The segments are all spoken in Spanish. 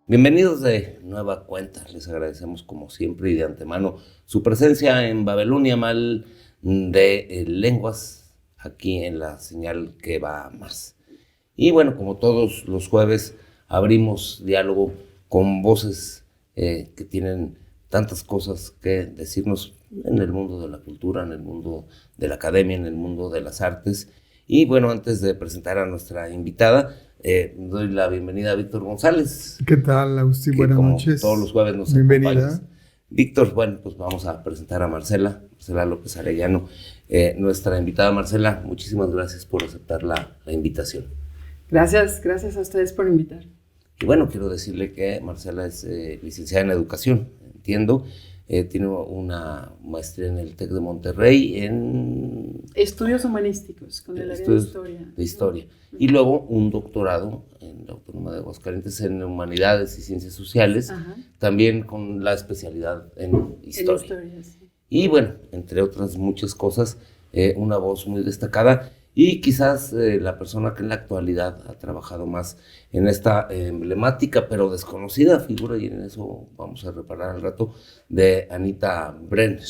Bienvenidos de nueva cuenta, les agradecemos como siempre y de antemano su presencia en Babelonia Mal de Lenguas, aquí en la señal que va más. Y bueno, como todos los jueves, abrimos diálogo con voces que tienen tantas cosas que decirnos en el mundo de la cultura, en el mundo de la academia, en el mundo de las artes. Y bueno, antes de presentar a nuestra invitada, doy la bienvenida a Víctor González. ¿Qué tal, Agustín? Buenas noches. Todos los jueves nos Bienvenida. acompañas. Víctor, bueno, pues vamos a presentar a Marcela López Arellano, nuestra invitada. Marcela, muchísimas gracias por aceptar la invitación. Gracias a ustedes por invitar. Y bueno, quiero decirle que Marcela es licenciada en educación, entiendo. Tiene una maestría en el TEC de Monterrey en... Estudios humanísticos, con el área de historia. Y luego un doctorado en la Autónoma de Aguascalientes en Humanidades y Ciencias Sociales, también con la especialidad en historia. Sí. Y bueno, entre otras muchas cosas, una voz muy destacada y quizás la persona que en la actualidad ha trabajado más en esta emblemática pero desconocida figura, y en eso vamos a reparar al rato, de Anita Brenner.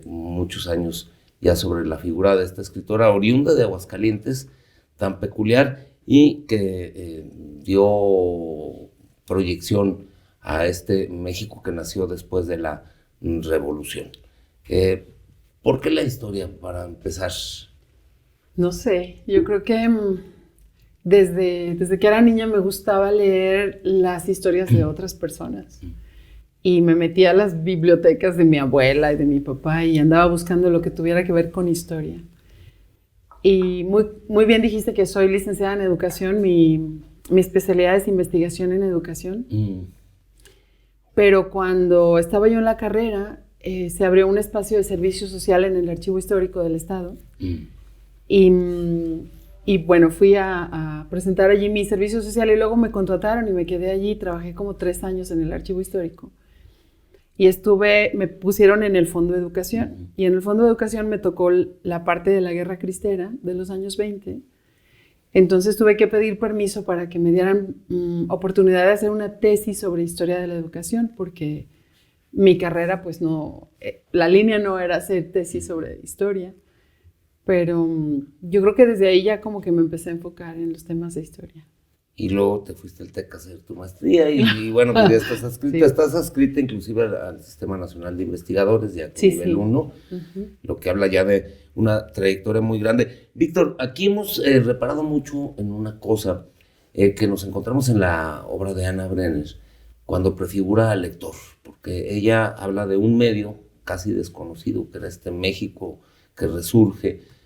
Muchos años ya sobre la figura de esta escritora oriunda de Aguascalientes, tan peculiar y que dio proyección a este México que nació después de la Revolución. ¿Por qué la historia, para empezar? No sé, yo creo que desde que era niña me gustaba leer las historias de otras personas. Y me metía a las bibliotecas de mi abuela y de mi papá y andaba buscando lo que tuviera que ver con historia. Y muy bien dijiste que soy licenciada en educación, mi especialidad es investigación en educación. Pero cuando estaba yo en la carrera, se abrió un espacio de servicio social en el Archivo Histórico del Estado. Y bueno, fui a presentar allí mi servicio social y luego me contrataron y me quedé allí. Trabajé como 3 años en el Archivo Histórico. Y me pusieron en el Fondo de Educación. Y en el Fondo de Educación me tocó la parte de la Guerra Cristera de los años 20. Entonces tuve que pedir permiso para que me dieran oportunidad de hacer una tesis sobre historia de la educación, porque mi carrera, pues no, la línea no era hacer tesis sobre historia. Pero yo creo que desde ahí ya como que me empecé a enfocar en los temas de historia. Y luego te fuiste al TEC a hacer tu maestría y bueno, pues ya estás adscrita, estás adscrita inclusive al Sistema Nacional de Investigadores, ya con nivel 1, lo que habla ya de una trayectoria muy grande. Víctor, aquí hemos reparado mucho en una cosa que nos encontramos en la obra de Ana Brenner, cuando prefigura al lector, porque ella habla de un medio casi desconocido, que era este México que resurge,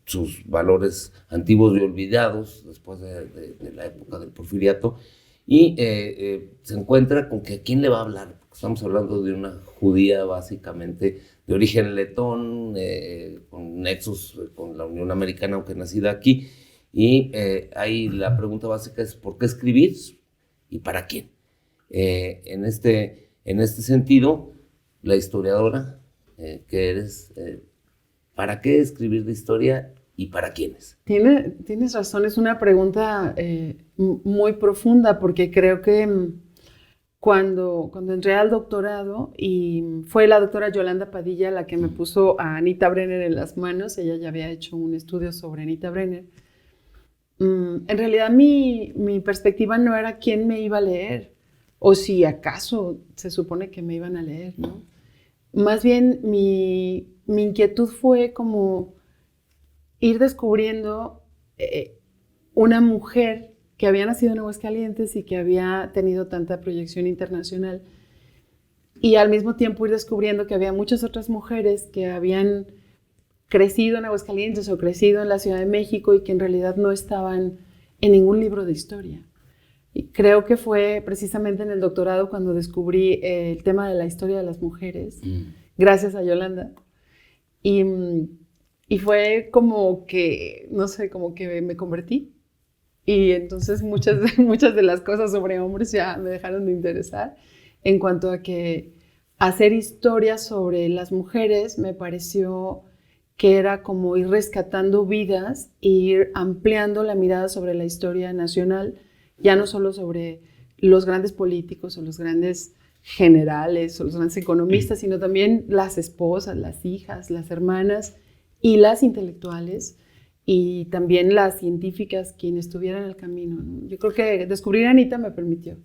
sus valores antiguos y olvidados después de la época del Porfiriato, y se encuentra con que ¿a quién le va a hablar? Porque estamos hablando de una judía básicamente de origen letón, con nexos con la Unión Americana, aunque nacida aquí, y ahí la pregunta básica es ¿por qué escribir y para quién? En este sentido, la historiadora que eres, ¿para qué escribir de historia y para quiénes? Tienes razón, es una pregunta muy profunda, porque creo que cuando entré al doctorado, y fue la doctora Yolanda Padilla la que me puso a Anita Brenner en las manos, ella ya había hecho un estudio sobre Anita Brenner. En realidad mi perspectiva no era quién me iba a leer, o si acaso se supone que me iban a leer, ¿no? Más bien mi inquietud fue como ir descubriendo una mujer que había nacido en Aguascalientes y que había tenido tanta proyección internacional, y al mismo tiempo ir descubriendo que había muchas otras mujeres que habían crecido en Aguascalientes o crecido en la Ciudad de México y que en realidad no estaban en ningún libro de historia. Y creo que fue precisamente en el doctorado cuando descubrí el tema de la historia de las mujeres, gracias a Yolanda. Y fue como que, no sé, como que me convertí. Y entonces muchas de las cosas sobre hombres ya me dejaron de interesar, en cuanto a que hacer historias sobre las mujeres me pareció que era como ir rescatando vidas e ir ampliando la mirada sobre la historia nacional, ya no solo sobre los grandes políticos o los grandes generales o los grandes economistas, sino también las esposas, las hijas, las hermanas y las intelectuales y también las científicas quienes estuvieran en el camino, ¿no? Yo creo que descubrir a Anita me permitió.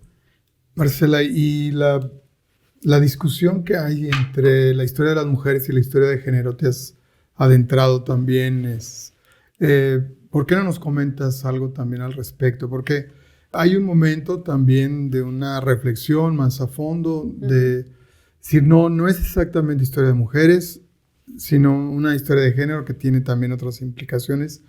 Marcela, y la discusión que hay entre la historia de las mujeres y la historia de género, te has adentrado también, ¿por qué no nos comentas algo también al respecto? Porque hay un momento también de una reflexión más a fondo, de decir, no es exactamente historia de mujeres, sino una historia de género que tiene también otras implicaciones.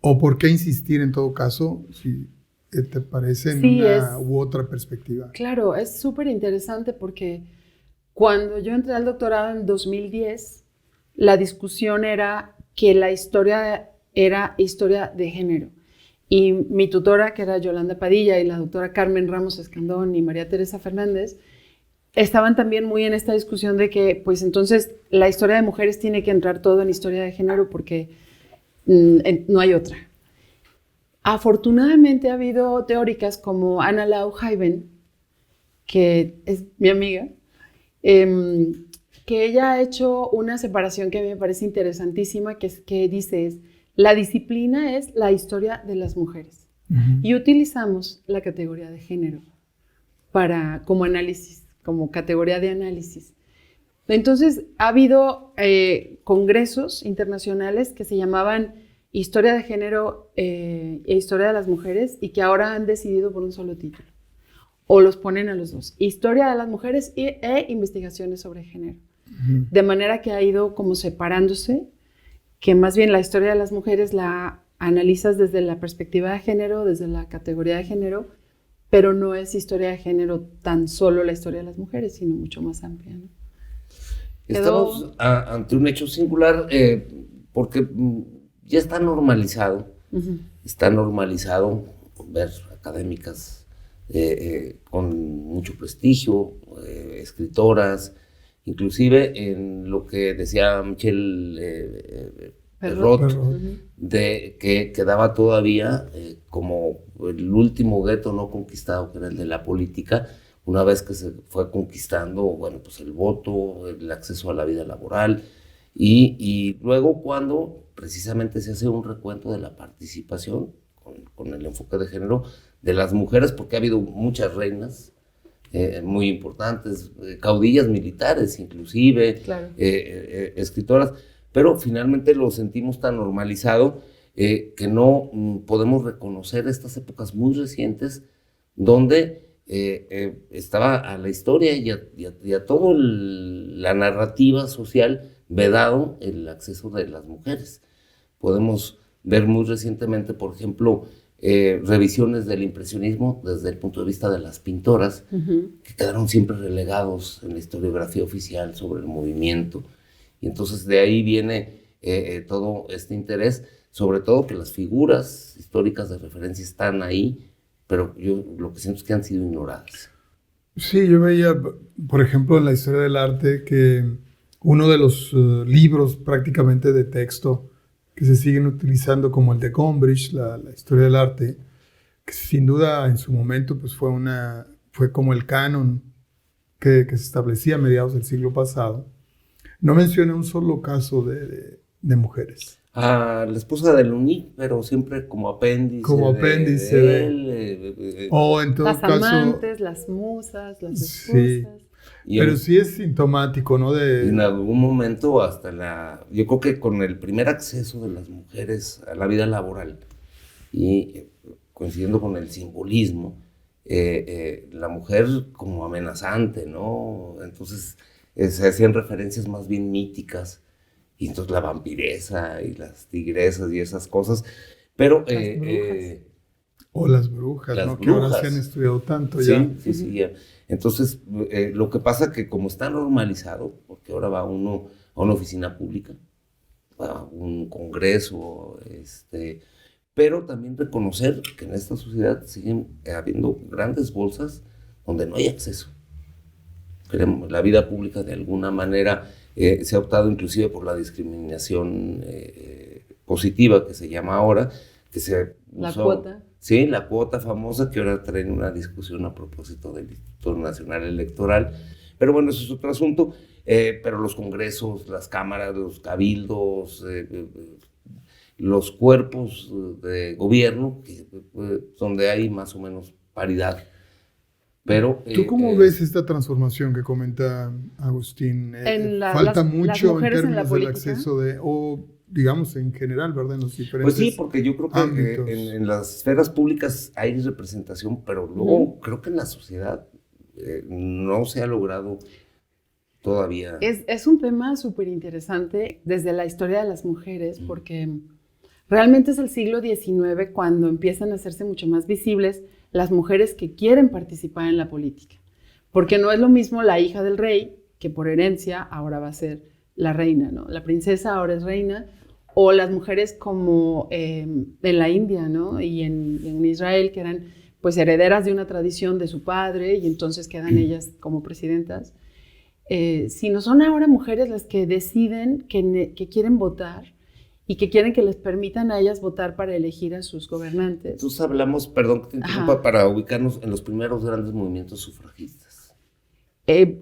¿O por qué insistir en todo caso, si te parece, en una u otra perspectiva? Claro, es súper interesante porque cuando yo entré al doctorado en 2010, la discusión era que la historia era historia de género. Y mi tutora, que era Yolanda Padilla, y la doctora Carmen Ramos Escandón y María Teresa Fernández, estaban también muy en esta discusión de que, pues entonces, la historia de mujeres tiene que entrar todo en historia de género porque no hay otra. Afortunadamente ha habido teóricas como Anna Lau Heiben, que es mi amiga, que ella ha hecho una separación que a mí me parece interesantísima, que dice la disciplina es la historia de las mujeres. Y utilizamos la categoría de género como análisis, como categoría de análisis. Entonces, ha habido congresos internacionales que se llamaban Historia de Género e Historia de las Mujeres y que ahora han decidido por un solo título. O los ponen a los dos. Historia de las Mujeres e Investigaciones sobre Género. De manera que ha ido como separándose, que más bien la historia de las mujeres la analizas desde la perspectiva de género, desde la categoría de género, pero no es historia de género tan solo la historia de las mujeres, sino mucho más amplia, ¿no? Estamos ante un hecho singular porque ya está normalizado ver académicas con mucho prestigio, escritoras, inclusive en lo que decía Michelle Perrot, de que quedaba todavía como el último gueto no conquistado, que era el de la política, una vez que se fue conquistando, bueno, pues el voto, el acceso a la vida laboral, y luego cuando precisamente se hace un recuento de la participación con el enfoque de género de las mujeres, porque ha habido muchas reinas muy importantes, caudillas militares inclusive, claro. Escritoras, pero finalmente lo sentimos tan normalizado que no podemos reconocer estas épocas muy recientes donde estaba a la historia y a toda la narrativa social vedado el acceso de las mujeres. Podemos ver muy recientemente, por ejemplo, revisiones del impresionismo desde el punto de vista de las pintoras, que quedaron siempre relegados en la historiografía oficial sobre el movimiento. Y entonces de ahí viene todo este interés, sobre todo que las figuras históricas de referencia están ahí, pero yo lo que siento es que han sido ignoradas. Sí, yo veía, por ejemplo, en la historia del arte, que uno de los libros prácticamente de texto que se siguen utilizando, como el de Gombrich, la historia del arte, que sin duda en su momento pues fue como el canon que se establecía a mediados del siglo pasado, no menciona un solo caso de mujeres. A la esposa de Luni, pero siempre como apéndice. Como apéndice de él. O en todo las caso, amantes, las musas, las esposas. Sí. Pero sí es sintomático, ¿no? En algún momento yo creo que con el primer acceso de las mujeres a la vida laboral y coincidiendo con el simbolismo, la mujer como amenazante, ¿no? Entonces se hacían referencias más bien míticas, y entonces la vampiresa y las tigresas y esas cosas, pero... o las brujas, ¿no? Brujas. Que ahora se han estudiado tanto ya. Sí, ya. Entonces, lo que pasa que como está normalizado, porque ahora va uno a una oficina pública, a un congreso, pero también reconocer que en esta sociedad siguen habiendo grandes bolsas donde no hay acceso. La vida pública de alguna manera se ha optado inclusive por la discriminación positiva que se llama ahora, que se la cuota. Sí, la cuota famosa que ahora traen una discusión a propósito del Instituto Nacional Electoral. Pero bueno, eso es otro asunto. Pero los congresos, las cámaras, los cabildos, los cuerpos de gobierno, donde hay más o menos paridad. Pero, ¿tú cómo ves esta transformación que comenta Agustín? ¿Falta mucho en términos del acceso o digamos en general, ¿verdad? En los diferentes Pues sí, porque yo creo que en las esferas públicas hay representación, pero luego creo que en la sociedad no se ha logrado todavía. Es un tema súper interesante desde la historia de las mujeres, porque realmente es el siglo XIX cuando empiezan a hacerse mucho más visibles las mujeres que quieren participar en la política. Porque no es lo mismo la hija del rey, que por herencia ahora va a ser la reina, ¿no? La princesa ahora es reina, o las mujeres como en la India, ¿no? Y en Israel, que eran pues herederas de una tradición de su padre, y entonces quedan ellas como presidentas. Sino son ahora mujeres las que deciden que quieren votar y que quieren que les permitan a ellas votar para elegir a sus gobernantes. Entonces hablamos, perdón que te interrumpa, para ubicarnos en los primeros grandes movimientos sufragistas.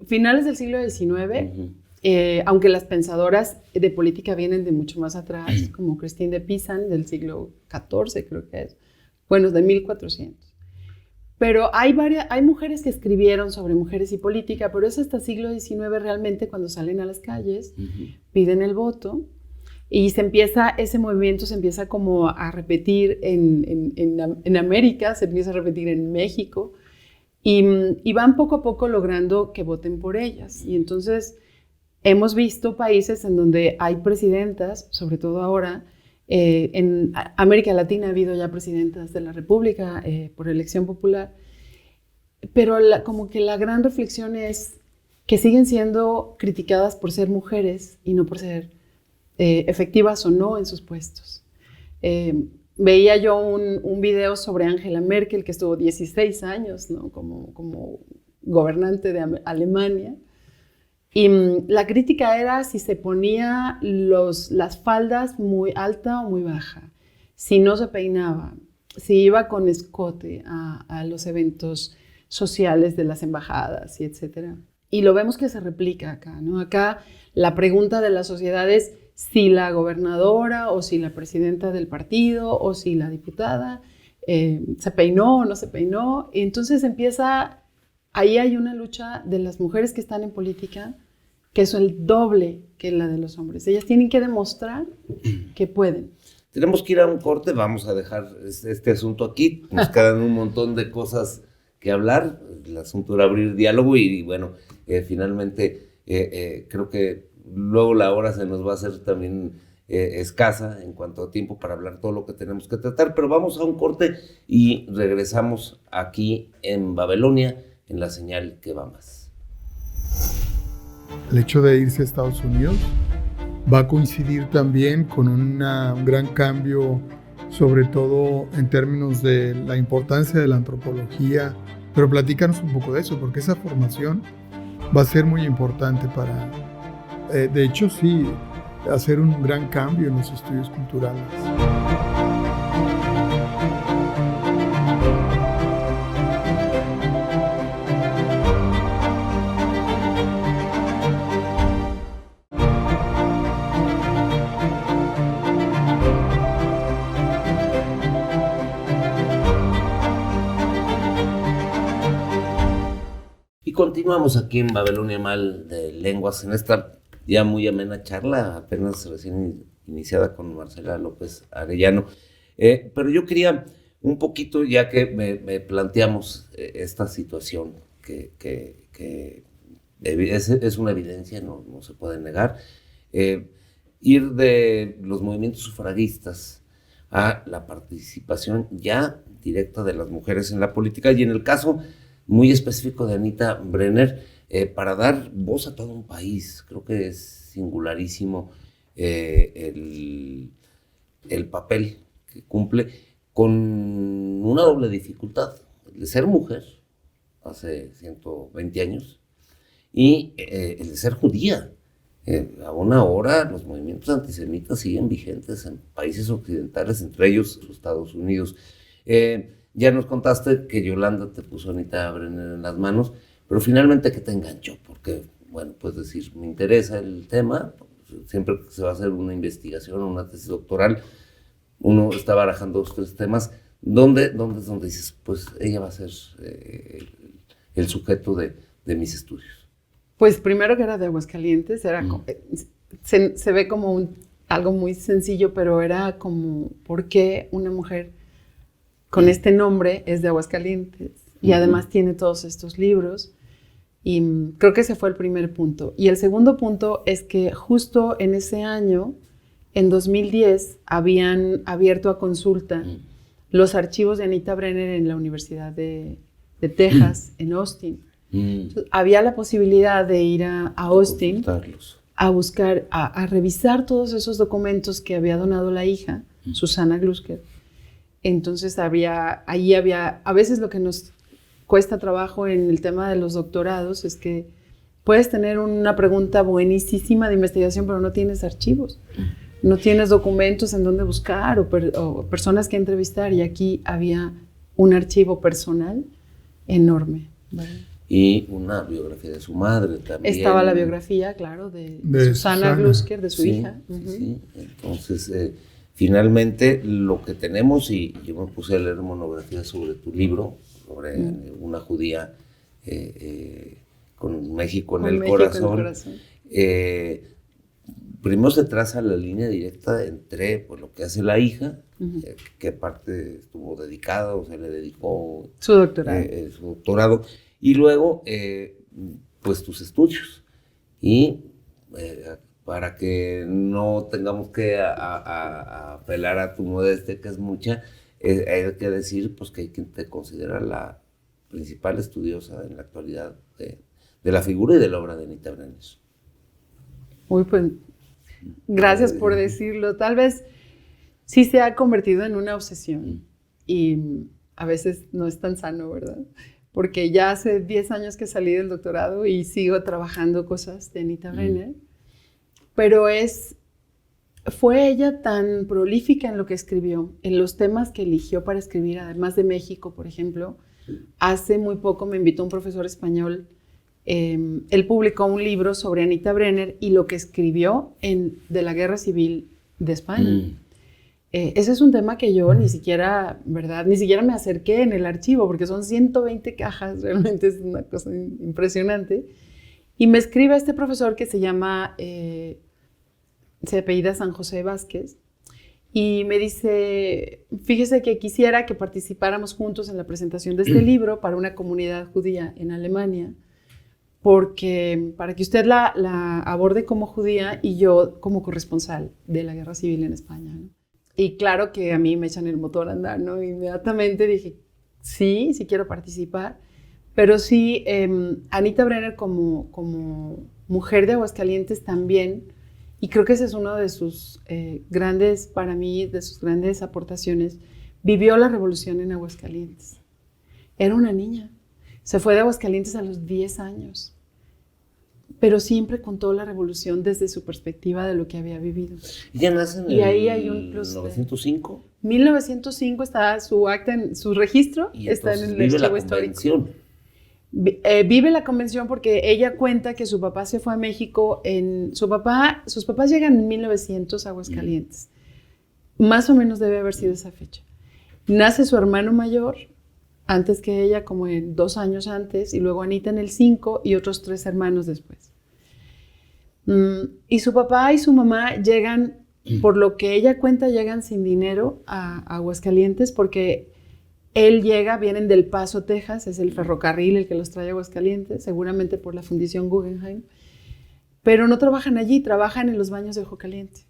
Finales del siglo XIX, aunque las pensadoras de política vienen de mucho más atrás, como Christine de Pisan, del siglo XIV, creo que es, bueno, de 1400. Pero hay mujeres que escribieron sobre mujeres y política, pero es hasta siglo XIX realmente cuando salen a las calles, piden el voto, y ese movimiento se empieza como a repetir en América, se empieza a repetir en México, y van poco a poco logrando que voten por ellas. Y entonces hemos visto países en donde hay presidentas, sobre todo ahora. En América Latina ha habido ya presidentas de la República por elección popular, pero como que la gran reflexión es que siguen siendo criticadas por ser mujeres y no por ser efectivas o no en sus puestos. Veía yo un video sobre Angela Merkel, que estuvo 16 años, ¿no? como gobernante de Alemania. Y la crítica era si se ponía las faldas muy alta o muy baja, si no se peinaba, si iba con escote a los eventos sociales de las embajadas, y etc. Y lo vemos que se replica acá, ¿no? Acá la pregunta de la sociedad es si la gobernadora o si la presidenta del partido o si la diputada se peinó o no se peinó. Y entonces ahí hay una lucha de las mujeres que están en política que es el doble que la de los hombres. Ellas tienen que demostrar que pueden. Tenemos que ir a un corte, vamos a dejar este asunto aquí. Nos quedan un montón de cosas que hablar. El asunto era abrir diálogo y bueno, finalmente creo que luego la hora se nos va a hacer también escasa en cuanto a tiempo para hablar todo lo que tenemos que tratar. Pero vamos a un corte y regresamos aquí en Babelonia, en la señal que va más. El hecho de irse a Estados Unidos va a coincidir también con un gran cambio, sobre todo en términos de la importancia de la antropología. Pero platícanos un poco de eso, porque esa formación va a ser muy importante para, de hecho, sí, hacer un gran cambio en los estudios culturales. Continuamos aquí en Babelonia Mal de Lenguas, en esta ya muy amena charla, apenas recién iniciada con Marcela López Arellano. Pero yo quería un poquito, ya que me planteamos esta situación, que es una evidencia, no se puede negar, ir de los movimientos sufragistas a la participación ya directa de las mujeres en la política, y en el caso muy específico de Anita Brenner, para dar voz a todo un país. Creo que es singularísimo el papel que cumple, con una doble dificultad, el de ser mujer hace 120 años y el de ser judía. Aún ahora los movimientos antisemitas siguen vigentes en países occidentales, entre ellos los Estados Unidos. Ya nos contaste que Yolanda te puso a Anita Brenner en las manos, pero finalmente, ¿qué te enganchó? Porque, bueno, puedes decir, me interesa el tema, siempre que se va a hacer una investigación, una tesis doctoral, uno está barajando estos temas. ¿Dónde es donde dices, pues ella va a ser el sujeto de mis estudios? Pues primero que era de Aguascalientes, era se ve como algo muy sencillo, pero era como, ¿por qué una mujer con este nombre es de Aguascalientes? Y además tiene todos estos libros. Y creo que ese fue el primer punto. Y el segundo punto es que justo en ese año, en 2010, habían abierto a consulta los archivos de Anita Brenner en la Universidad de Texas, en Austin. Entonces, había la posibilidad de ir a Austin a buscar, a revisar todos esos documentos que había donado la hija, Susana Glusker. Entonces ahí había, a veces lo que nos cuesta trabajo en el tema de los doctorados es que puedes tener una pregunta buenísima de investigación, pero no tienes archivos, no tienes documentos en donde buscar o personas que entrevistar, y aquí había un archivo personal enorme, ¿vale? Y una biografía de su madre también. Estaba la biografía, claro, de Susana Glusker, de su hija. Sí. Entonces, finalmente, lo que tenemos, y yo me puse a leer monografías sobre tu libro, sobre una judía con México en el corazón. Primero se traza la línea directa entre pues, lo que hace la hija, que parte estuvo dedicada, o se le dedicó su doctorado, y luego pues tus estudios. Y para que no tengamos que apelar a tu modestia, que es mucha, hay que decir pues, que hay quien te considera la principal estudiosa en la actualidad de la figura y de la obra de Anita Brenner. Uy, pues gracias por decirlo. Tal vez sí se ha convertido en una obsesión y a veces no es tan sano, ¿verdad? Porque ya hace 10 años que salí del doctorado y sigo trabajando cosas de Anita Brenner, pero fue ella tan prolífica en lo que escribió, en los temas que eligió para escribir, además de México, por ejemplo. Hace muy poco me invitó un profesor español. Él publicó un libro sobre Anita Brenner y lo que escribió de la Guerra Civil de España. Ese es un tema que yo ni siquiera, ¿verdad? Ni siquiera me acerqué en el archivo, porque son 120 cajas, realmente es una cosa impresionante. Y me escribe este profesor que se llama, se apellida San José Vázquez, y me dice, fíjese que quisiera que participáramos juntos en la presentación de este libro para una comunidad judía en Alemania, porque para que usted la aborde como judía y yo como corresponsal de la Guerra Civil en España, ¿no? Y claro que a mí me echan el motor a andar, ¿no? Inmediatamente dije, sí quiero participar, pero sí, Anita Brenner como mujer de Aguascalientes también, y creo que ese es uno de sus grandes, para mí, de sus grandes aportaciones, vivió la revolución en Aguascalientes. Era una niña. Se fue de Aguascalientes a los 10 años, pero siempre contó la revolución desde su perspectiva de lo que había vivido. ¿Ella nace en hay un 1905? 1905 está su acta, su registro está en el archivo histórico. Vive la convención porque ella cuenta que su papá se fue a México, sus papás llegan en 1900 a Aguascalientes. Más o menos debe haber sido esa fecha. Nace su hermano mayor, antes que ella, como en 2 años antes, y luego Anita en el 5 y otros 3 hermanos después. Y su papá y su mamá llegan, por lo que ella cuenta, llegan sin dinero a Aguascalientes porque vienen del Paso, Texas, es el ferrocarril el que los trae a Aguascalientes, seguramente por la Fundación Guggenheim, pero no trabajan allí, trabajan en los baños de Ojo Caliente.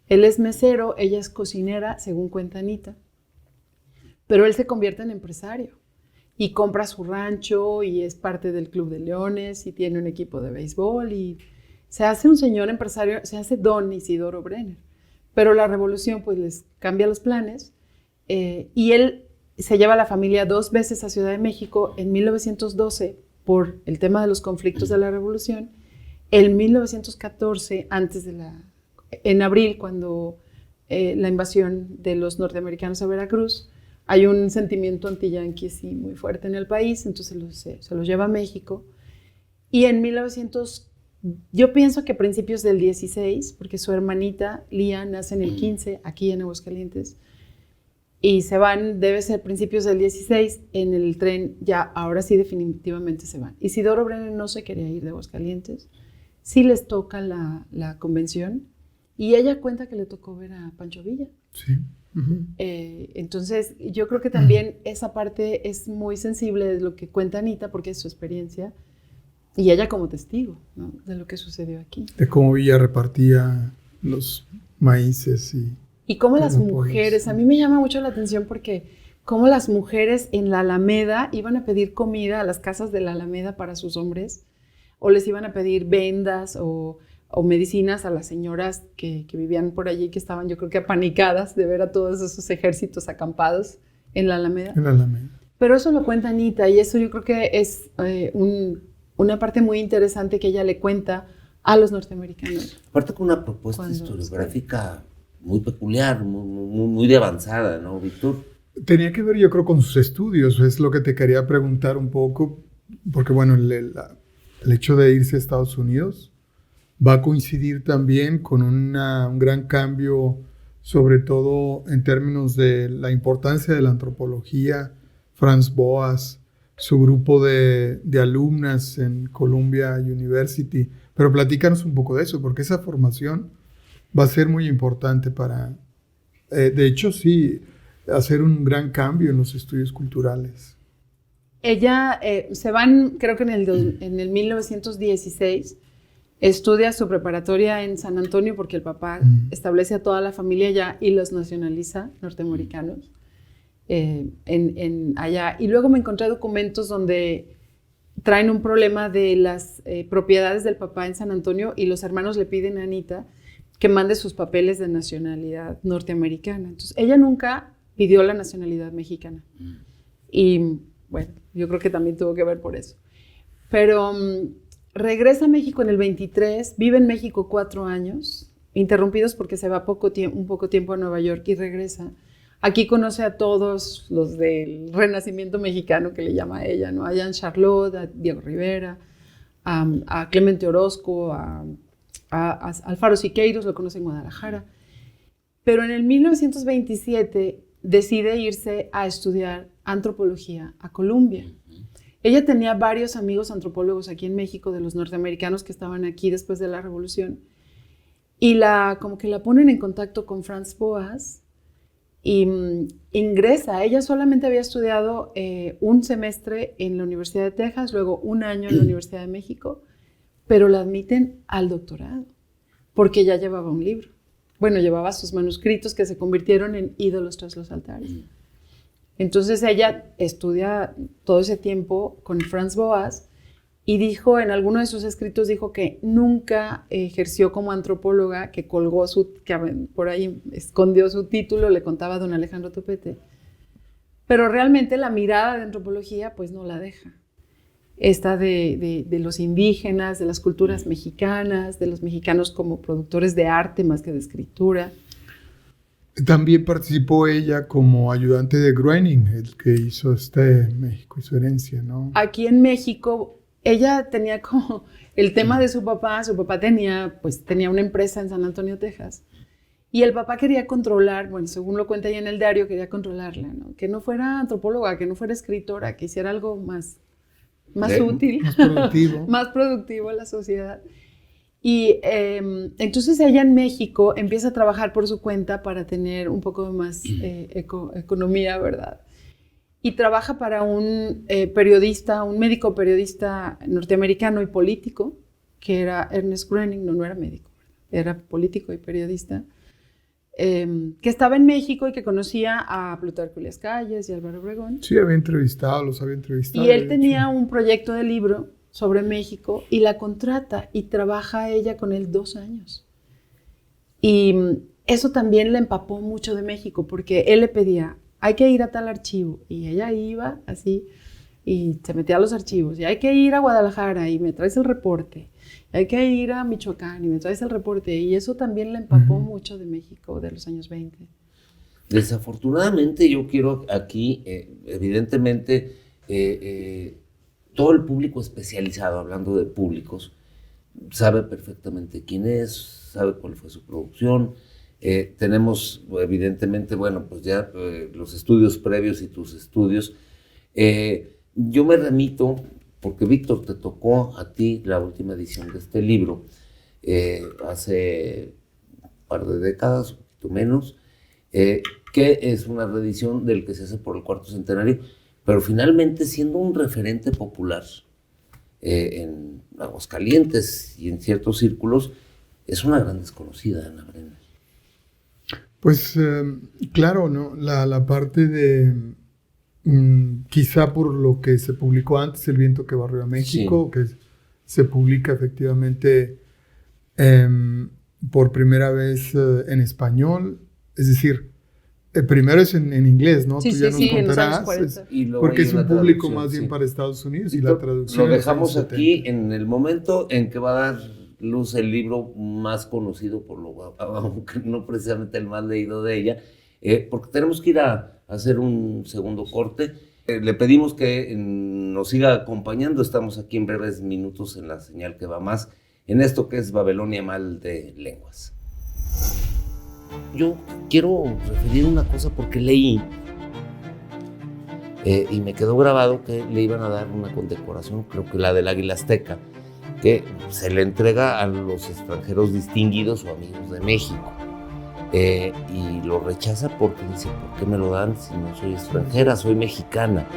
Él es mesero, ella es cocinera, según cuenta Anita. Pero él se convierte en empresario y compra su rancho y es parte del Club de Leones y tiene un equipo de béisbol y se hace un señor empresario, se hace Don Isidoro Brenner. Pero la revolución pues les cambia los planes y él se lleva a la familia 2 veces a Ciudad de México en 1912 por el tema de los conflictos de la revolución. En 1914, en abril, cuando la invasión de los norteamericanos a Veracruz, hay un sentimiento anti-yanqui sí, muy fuerte en el país, entonces se los lleva a México. Y en 1900, yo pienso que a principios del 16, porque su hermanita Lía nace en el 15, aquí en Aguascalientes, y se van, debe ser principios del 16, en el tren, ya, ahora sí definitivamente se van. Isidoro Brenner no se quería ir de Aguascalientes, sí les toca la convención, y ella cuenta que le tocó ver a Pancho Villa. Sí. Entonces, yo creo que también esa parte es muy sensible de lo que cuenta Anita, porque es su experiencia, y ella como testigo, ¿no?, de lo que sucedió aquí. De cómo Villa repartía los maíces y cómo las mujeres, a mí me llama mucho la atención porque cómo las mujeres en la Alameda iban a pedir comida a las casas de la Alameda para sus hombres, o les iban a pedir vendas o medicinas a las señoras que vivían por allí, que estaban, yo creo que apanicadas de ver a todos esos ejércitos acampados en la Alameda. En la Alameda. Pero eso lo cuenta Anita, y eso yo creo que es una parte muy interesante que ella le cuenta a los norteamericanos. Aparte con una propuesta historiográfica muy peculiar, muy de avanzada, ¿no, Víctor? Tenía que ver, yo creo, con sus estudios. Es lo que te quería preguntar un poco, porque bueno, el hecho de irse a Estados Unidos va a coincidir también con un gran cambio, sobre todo en términos de la importancia de la antropología. Franz Boas, su grupo de alumnas en Columbia University. Pero platícanos un poco de eso, porque esa formación va a ser muy importante para, de hecho, sí, hacer un gran cambio en los estudios culturales. Ella se van, creo que en el 1916, estudia su preparatoria en San Antonio porque el papá establece a toda la familia allá y los nacionaliza norteamericanos allá. Y luego me encontré documentos donde traen un problema de las propiedades del papá en San Antonio y los hermanos le piden a Anita que mande sus papeles de nacionalidad norteamericana. Entonces, ella nunca pidió la nacionalidad mexicana. Y bueno, yo creo que también tuvo que ver por eso. Pero regresa a México en el 23, vive en México 4 años, interrumpidos porque se va un poco tiempo a Nueva York y regresa. Aquí conoce a todos los del Renacimiento mexicano, que le llama a ella, ¿no? A Jean Charlotte, a Diego Rivera, a Clemente Orozco, a Alfaro Siqueiros, lo conoce en Guadalajara. Pero en el 1927 decide irse a estudiar antropología a Columbia. Ella tenía varios amigos antropólogos aquí en México, de los norteamericanos que estaban aquí después de la Revolución, y como que la ponen en contacto con Franz Boas y ingresa. Ella solamente había estudiado un semestre en la Universidad de Texas, luego 1 año en la Universidad de México, pero la admiten al doctorado, porque ya llevaba un libro. Bueno, llevaba sus manuscritos que se convirtieron en ídolos tras los altares. Entonces ella estudia todo ese tiempo con Franz Boas y dijo, en alguno de sus escritos dijo que nunca ejerció como antropóloga, que colgó que por ahí escondió su título, le contaba a don Alejandro Topete. Pero realmente la mirada de antropología pues no la deja. Esta de los indígenas, de las culturas mexicanas, de los mexicanos como productores de arte más que de escritura. También participó ella como ayudante de Groening, el que hizo México y su herencia, ¿no? Aquí en México, ella tenía como el tema de su papá. Su papá tenía una empresa en San Antonio, Texas. Y el papá quería controlar, bueno, según lo cuenta ella en el diario, quería controlarla, ¿no? Que no fuera antropóloga, que no fuera escritora, que hiciera algo más útil, más productivo a la sociedad. Y entonces ella en México empieza a trabajar por su cuenta para tener un poco más economía, ¿verdad? Y trabaja para un médico periodista norteamericano y político, que era Ernest Groening. No era médico, era político y periodista, que estaba en México y que conocía a Plutarco Elías Calles y Álvaro Obregón. Sí, los había entrevistado. Y él tenía un proyecto de libro sobre México y la contrata y trabaja ella con él 2 años. Y eso también le empapó mucho de México, porque él le pedía, hay que ir a tal archivo, y ella iba así y se metía a los archivos, y hay que ir a Guadalajara y me traes el reporte, hay que ir a Michoacán y me traes el reporte, y eso también le empapó mucho de México de los años 20. Desafortunadamente yo quiero aquí, evidentemente, todo el público especializado, hablando de públicos, sabe perfectamente quién es, sabe cuál fue su producción. Tenemos, evidentemente, bueno, pues ya los estudios previos y tus estudios. Yo me remito, porque Víctor, te tocó a ti la última edición de este libro, hace un par de décadas, un poquito menos, que es una reedición del que se hace por el cuarto centenario, pero finalmente siendo un referente popular en Aguascalientes y en ciertos círculos, es una gran desconocida, Ana Brenda. Pues claro, ¿no? La parte de quizá por lo que se publicó antes, El viento que barrió a México, sí, que se publica efectivamente por primera vez en español, es decir, primero es en inglés, ¿no? Sí, tú ya sí, nos contarás, porque es un público más bien para Estados Unidos y la traducción. Lo dejamos aquí en el momento en que va a dar luz el libro más conocido, aunque no precisamente el más leído de ella, porque tenemos que ir a hacer un segundo corte. Le pedimos que nos siga acompañando, estamos aquí en breves minutos en la señal que va más, en esto que es Babilonia Mal de Lenguas. Yo quiero referir una cosa porque leí y me quedó grabado que le iban a dar una condecoración, creo que la del Águila Azteca, que se le entrega a los extranjeros distinguidos o amigos de México. Y lo rechaza porque dice, ¿por qué me lo dan si no soy extranjera, soy mexicana?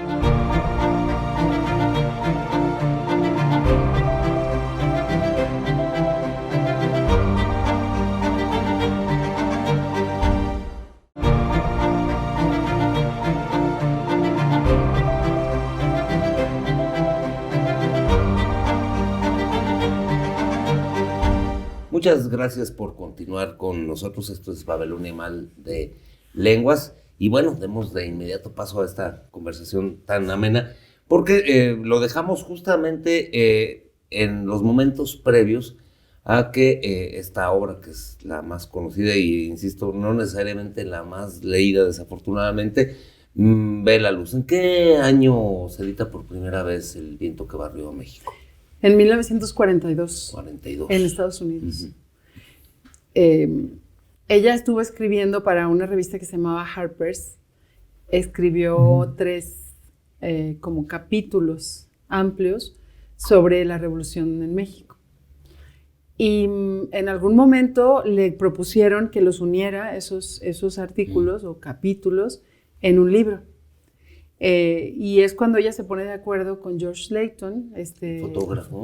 Muchas gracias por continuar con nosotros. Esto es Babilonia Mal de Lenguas. Y bueno, demos de inmediato paso a esta conversación tan amena, porque lo dejamos justamente en los momentos previos a que esta obra, que es la más conocida y, insisto, no necesariamente la más leída, desafortunadamente, ve la luz. ¿En qué año se edita por primera vez El viento que barrió a México? En 1942. 42. En Estados Unidos. Ella estuvo escribiendo para una revista que se llamaba Harper's. Escribió 3 como capítulos amplios sobre la revolución en México. Y en algún momento le propusieron que los uniera, esos artículos o capítulos, en un libro. Y es cuando ella se pone de acuerdo con George Layton, el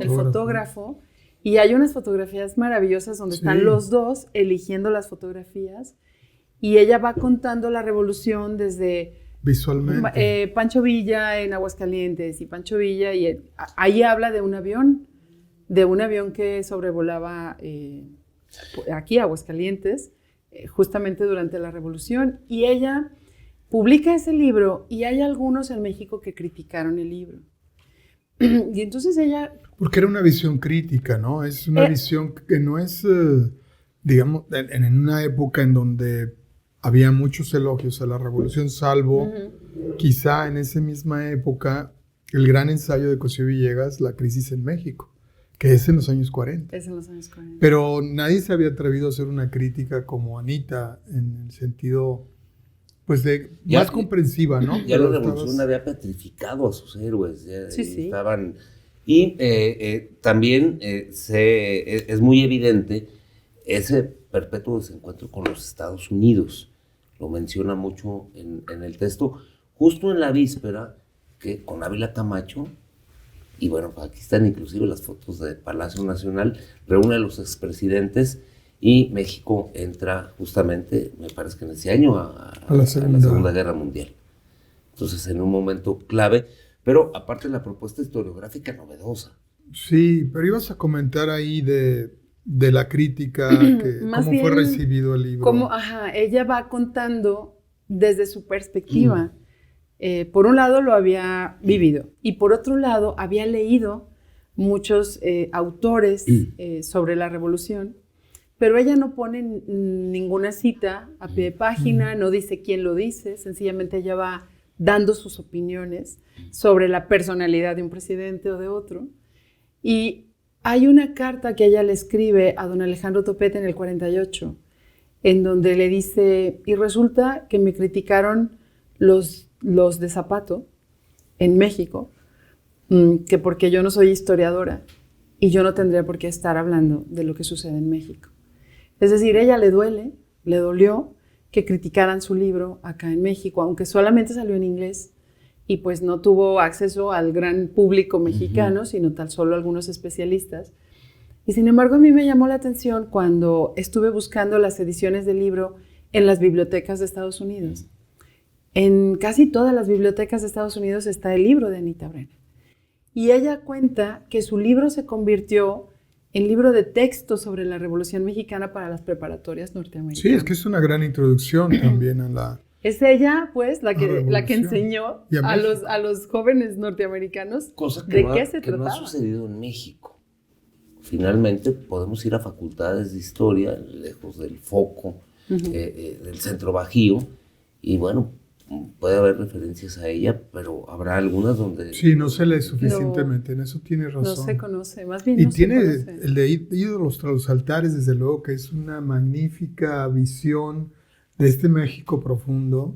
fotógrafo, y hay unas fotografías maravillosas donde están los dos eligiendo las fotografías, y ella va contando la revolución desde visualmente Pancho Villa en Aguascalientes y Pancho Villa, y ahí habla de un avión que sobrevolaba aquí Aguascalientes, justamente durante la revolución, y ella publica ese libro, y hay algunos en México que criticaron el libro. Y entonces ella... Porque era una visión crítica, ¿no? Es una visión que no es, digamos, en una época en donde había muchos elogios a la revolución, salvo quizá en esa misma época el gran ensayo de Cosío Villegas, La crisis en México, que es en los años 40. Es en los años 40. Pero nadie se había atrevido a hacer una crítica como Anita, en el sentido... pues más comprensiva, ¿no? Ya la revolución había petrificado a sus héroes. Estaban... Y también es muy evidente ese perpetuo desencuentro con los Estados Unidos. Lo menciona mucho en el texto, justo en la víspera que con Ávila Camacho, y bueno, aquí están inclusive las fotos del Palacio Nacional, reúne a los expresidentes, y México entra justamente, me parece que en ese año, a la Segunda Guerra Mundial. Entonces, en un momento clave, pero aparte la propuesta historiográfica novedosa. Sí, pero ibas a comentar ahí de la crítica, cómo fue recibido el libro. Ella va contando desde su perspectiva. Por un lado lo había vivido, y por otro lado había leído muchos autores sobre la revolución, pero ella no pone ninguna cita a pie de página, no dice quién lo dice, sencillamente ella va dando sus opiniones sobre la personalidad de un presidente o de otro. Y hay una carta que ella le escribe a don Alejandro Topete en el 48, en donde le dice, y resulta que me criticaron los de Zapato en México, que porque yo no soy historiadora y yo no tendría por qué estar hablando de lo que sucede en México. Es decir, a ella le dolió que criticaran su libro acá en México, aunque solamente salió en inglés y pues no tuvo acceso al gran público mexicano, sino tan solo algunos especialistas. Y sin embargo, a mí me llamó la atención cuando estuve buscando las ediciones del libro en las bibliotecas de Estados Unidos. En casi todas las bibliotecas de Estados Unidos está el libro de Anita Brennan. Y ella cuenta que su libro se convirtió en libro de texto sobre la Revolución Mexicana para las preparatorias norteamericanas. Sí, es que es una gran introducción también a la... Es ella, pues, la que enseñó a los jóvenes norteamericanos de qué se trataba. No ha sucedido en México. Finalmente podemos ir a facultades de historia, lejos del foco del centro bajío, y bueno, puede haber referencias a ella, pero habrá algunas donde... Sí, no se lee suficientemente, en eso tiene razón. No se conoce, más bien y no tiene se conoce. El de ídolos tras los altares, desde luego, que es una magnífica visión de este México profundo.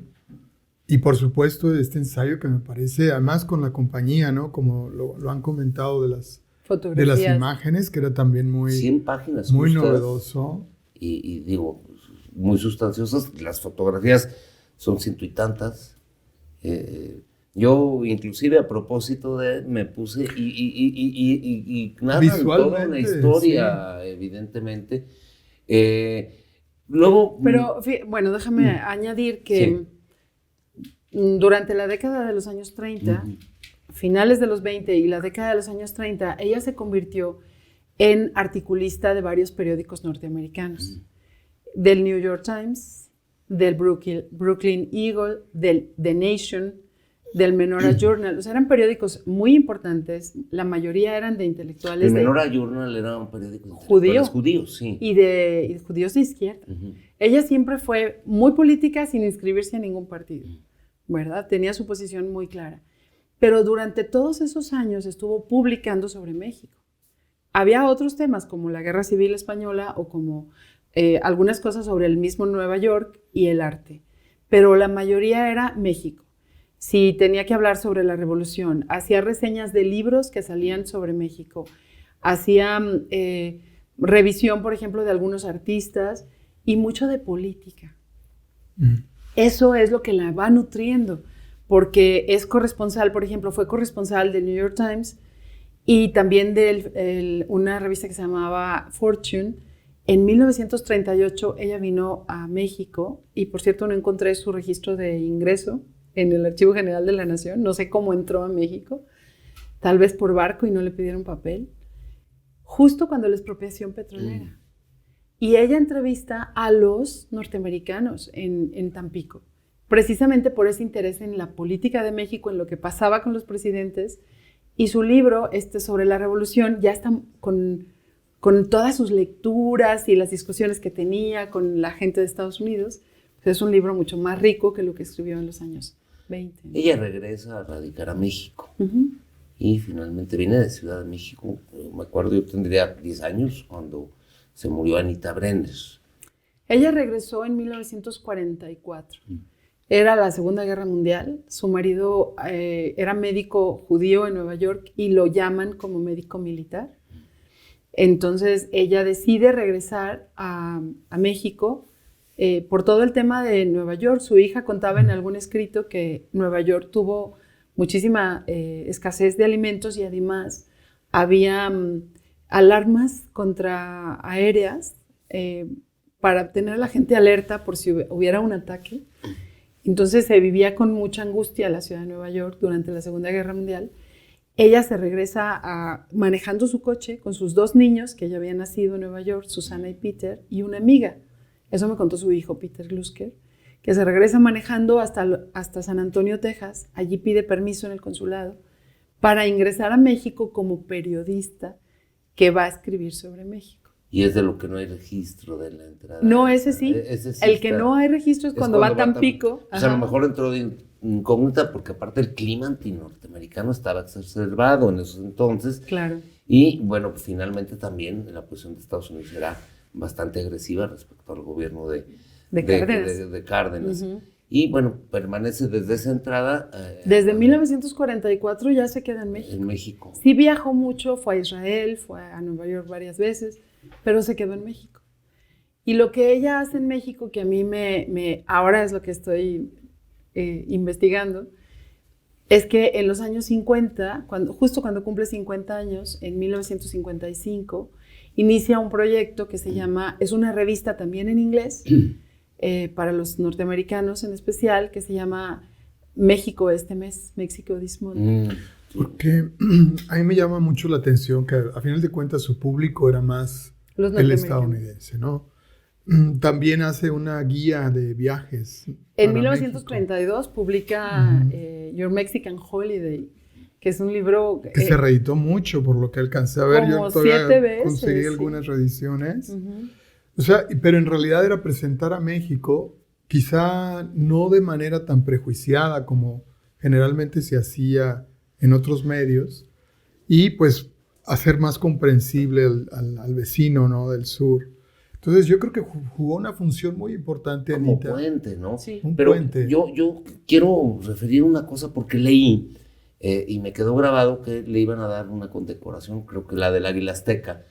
Y por supuesto, de este ensayo que me parece, además con la compañía, ¿no? Como lo han comentado de las imágenes, que era también muy... 100 páginas muy justas, novedoso. Y digo, muy sustanciosas. Las fotografías son 100 y tantas. Yo, inclusive, a propósito me puse y narran toda una historia, sí. Evidentemente. Luego... Pero, bueno, déjame añadir que durante la década de los años 30, finales de los 20 y la década de los años 30, ella se convirtió en articulista de varios periódicos norteamericanos. Del New York Times, del Brooklyn Eagle, del The Nation, del Menorah Journal. O sea, eran periódicos muy importantes, la mayoría eran de intelectuales. El Menorah Journal era un periódico de judíos, sí. Y de judíos de izquierda. Ella siempre fue muy política sin inscribirse en ningún partido, ¿verdad? Tenía su posición muy clara. Pero durante todos esos años estuvo publicando sobre México. Había otros temas como la Guerra Civil Española o como algunas cosas sobre el mismo Nueva York y el arte. Pero la mayoría era México. Si tenía que hablar sobre la revolución, hacía reseñas de libros que salían sobre México, hacía revisión, por ejemplo, de algunos artistas y mucho de política. Eso es lo que la va nutriendo, porque es corresponsal, por ejemplo, fue corresponsal del New York Times y también de una revista que se llamaba Fortune. En 1938 ella vino a México y, por cierto, no encontré su registro de ingreso en el Archivo General de la Nación. No sé cómo entró a México, tal vez por barco y no le pidieron papel, justo cuando la expropiación petrolera. Y ella entrevista a los norteamericanos en Tampico, precisamente por ese interés en la política de México, en lo que pasaba con los presidentes. Y su libro sobre la revolución ya está con todas sus lecturas y las discusiones que tenía con la gente de Estados Unidos. Pues es un libro mucho más rico que lo que escribió en los años 20. ¿No? Ella regresa a radicar a México y finalmente viene de Ciudad de México. Me acuerdo, yo tendría 10 años cuando se murió Anita Brennan. Ella regresó en 1944. Era la Segunda Guerra Mundial. Su marido era médico judío en Nueva York y lo llaman como médico militar. Entonces ella decide regresar a México por todo el tema de Nueva York. Su hija contaba en algún escrito que Nueva York tuvo muchísima escasez de alimentos y además había alarmas contraaéreas para tener a la gente alerta por si hubiera un ataque. Entonces se vivía con mucha angustia la ciudad de Nueva York durante la Segunda Guerra Mundial. Ella se regresa manejando su coche con sus 2 niños que ya habían nacido en Nueva York, Susana y Peter, y una amiga. Eso me contó su hijo, Peter Glusker, que se regresa manejando hasta San Antonio, Texas. Allí pide permiso en el consulado para ingresar a México como periodista que va a escribir sobre México. y es de lo que no hay registro de la entrada. No, ese sí. El que no hay registro es cuando va a Tampico. O sea, a lo mejor entró de incógnita porque aparte el clima antinorteamericano estaba exacerbado en esos entonces. Claro. Y bueno, pues finalmente también la posición de Estados Unidos era bastante agresiva respecto al gobierno de Cárdenas. Uh-huh. Y bueno, permanece desde esa entrada. Desde 1944 ya se queda en México. En México. Sí viajó mucho, fue a Israel, fue a Nueva York varias veces, pero se quedó en México. Y lo que ella hace en México, que a mí ahora es lo que estoy investigando, es que en los años 50, justo cuando cumple 50 años, en 1955, inicia un proyecto que se llama, es una revista también en inglés, para los norteamericanos en especial, que se llama México este mes, Mexico This Month. Porque a mí me llama mucho la atención que a final de cuentas su público era más el estadounidense, ¿no? También hace una guía de viajes. En 1932 México. Publica Your Mexican Holiday, que es un libro que se reeditó mucho por lo que alcancé a ver. Como yo 7 veces. Conseguí algunas reediciones. O sea, pero en realidad era presentar a México, quizá no de manera tan prejuiciada como generalmente se hacía en otros medios, y pues hacer más comprensible al vecino, ¿no? Del sur. Entonces yo creo que jugó una función muy importante, como Anita. Puente, ¿no? Sí. Pero puente. Yo quiero referir una cosa porque leí y me quedó grabado que le iban a dar una condecoración, creo que la del Águila Azteca,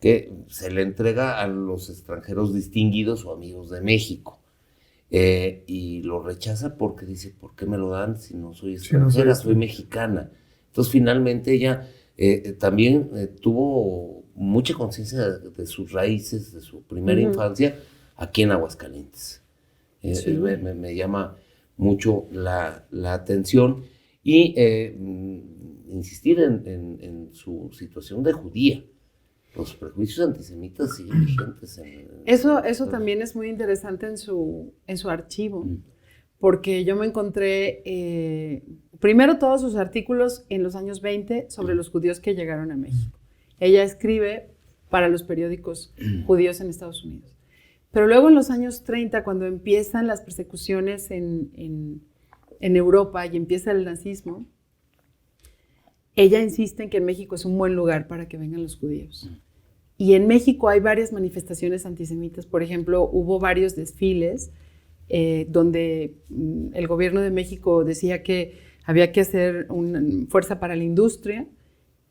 que se le entrega a los extranjeros distinguidos o amigos de México. Y lo rechaza porque dice, ¿por qué me lo dan si no soy extranjera, soy mexicana? Entonces finalmente ella también tuvo mucha conciencia de sus raíces, de su primera infancia, aquí en Aguascalientes. Sí. Me llama mucho la atención y insistir en su situación de judía. Los prejuicios antisemitas siguen vigentes. Eso también es muy interesante en su archivo, porque yo me encontré primero todos sus artículos en los años 20 sobre los judíos que llegaron a México. Ella escribe para los periódicos judíos en Estados Unidos. Pero luego en los años 30, cuando empiezan las persecuciones en Europa y empieza el nazismo, ella insiste en que en México es un buen lugar para que vengan los judíos. Y en México hay varias manifestaciones antisemitas. Por ejemplo, hubo varios desfiles donde el gobierno de México decía que había que hacer una fuerza para la industria,